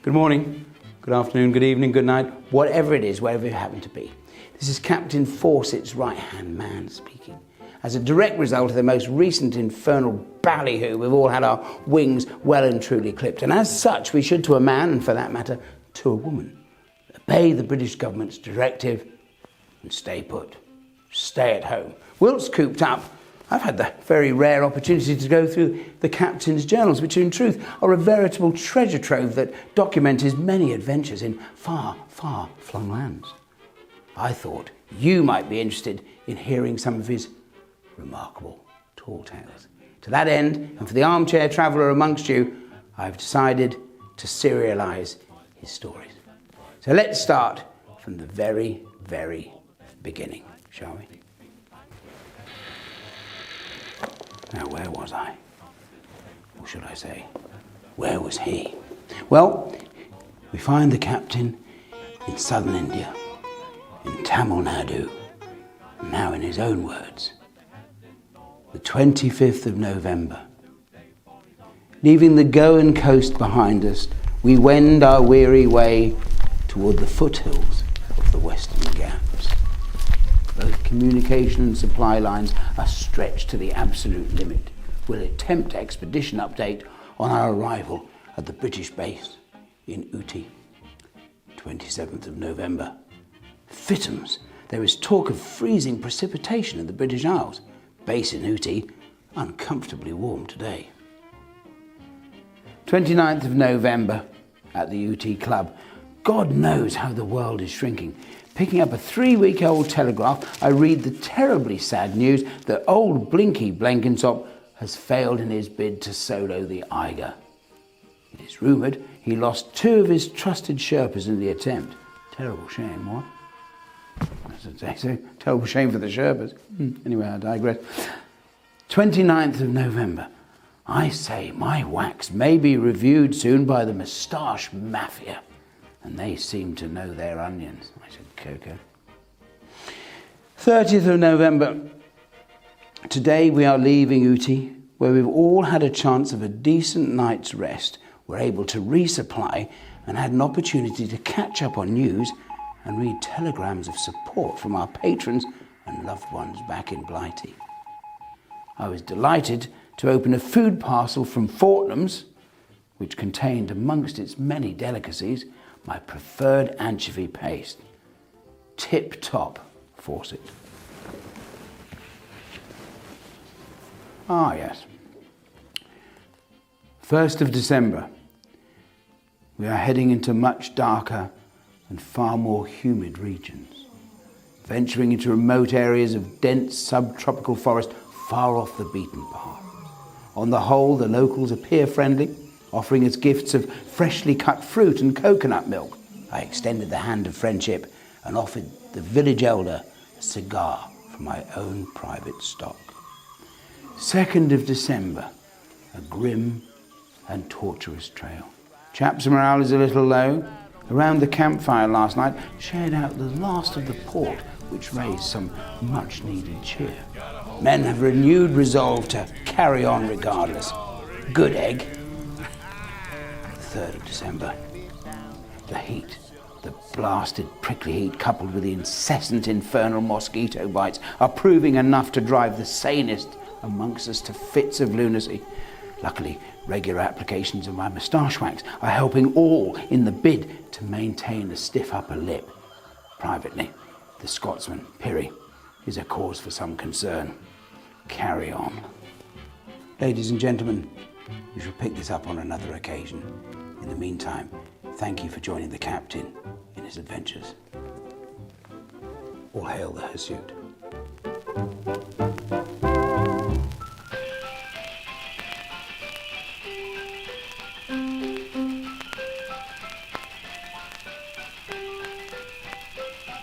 Good morning, good afternoon, good evening, good night, whatever it is, wherever you happen to be. This is Captain Fawcett's right-hand man speaking. As a direct result of the most recent infernal ballyhoo, we've all had our wings well and truly clipped. And as such, we should, to a man, and for that matter, to a woman, obey the British government's directive and stay put. Stay at home. Whilst cooped up, I've had the very rare opportunity to go through the captain's journals, which in truth are a veritable treasure trove that document his many adventures in far, far flung lands. I thought you might be interested in hearing some of his remarkable tall tales. To that end, and for the armchair traveller amongst you, I've decided to serialise his stories. So let's start from the very, very beginning, shall we? Now, where was I? Or should I say, where was he? Well, we find the captain in southern India, in Tamil Nadu, now in his own words, the 25th of November. Leaving the Goan coast behind us, we wend our weary way toward the foothills of the Western Ghats. Both communication and supply lines are stretched to the absolute limit. We'll attempt expedition update on our arrival at the British base in Ooty. 27th of November. Fittums, there is talk of freezing precipitation in the British Isles. Base in Ooty, uncomfortably warm today. 29th of November, at the Ooty Club. God knows how the world is shrinking. Picking up a 3-week-old telegraph, I read the terribly sad news that old Blinky Blenkinsop has failed in his bid to solo the Eiger. It is rumoured he lost 2 of his trusted Sherpas in the attempt. Terrible shame, what? As I say, terrible shame for the Sherpas. Anyway, I digress. 29th of November. I say my wax may be reviewed soon by the moustache mafia. And they seem to know their onions. I said, Coco. 30th of November. Today we are leaving Ooty, where we've all had a chance of a decent night's rest. We're able to resupply and had an opportunity to catch up on news and read telegrams of support from our patrons and loved ones back in Blighty. I was delighted to open a food parcel from Fortnum's, which contained amongst its many delicacies my preferred anchovy paste. Tip-top, Fawcett. Ah, yes. 1st of December. We are heading into much darker and far more humid regions, venturing into remote areas of dense subtropical forest far off the beaten path. On the whole, the locals appear friendly, offering us gifts of freshly cut fruit and coconut milk. I extended the hand of friendship and offered the village elder a cigar from my own private stock. 2nd of December, a grim and tortuous trail. Chaps' morale is a little low. Around the campfire last night, shared out the last of the port, which raised some much-needed cheer. Men have renewed resolve to carry on regardless. Good egg. 3rd of December. The heat, the blasted prickly heat coupled with the incessant infernal mosquito bites are proving enough to drive the sanest amongst us to fits of lunacy. Luckily, regular applications of my moustache wax are helping all in the bid to maintain a stiff upper lip. Privately, the Scotsman, Pirrie, is a cause for some concern. Carry on. Ladies and gentlemen, we shall pick this up on another occasion. In the meantime, thank you for joining the captain in his adventures. All hail the hirsute.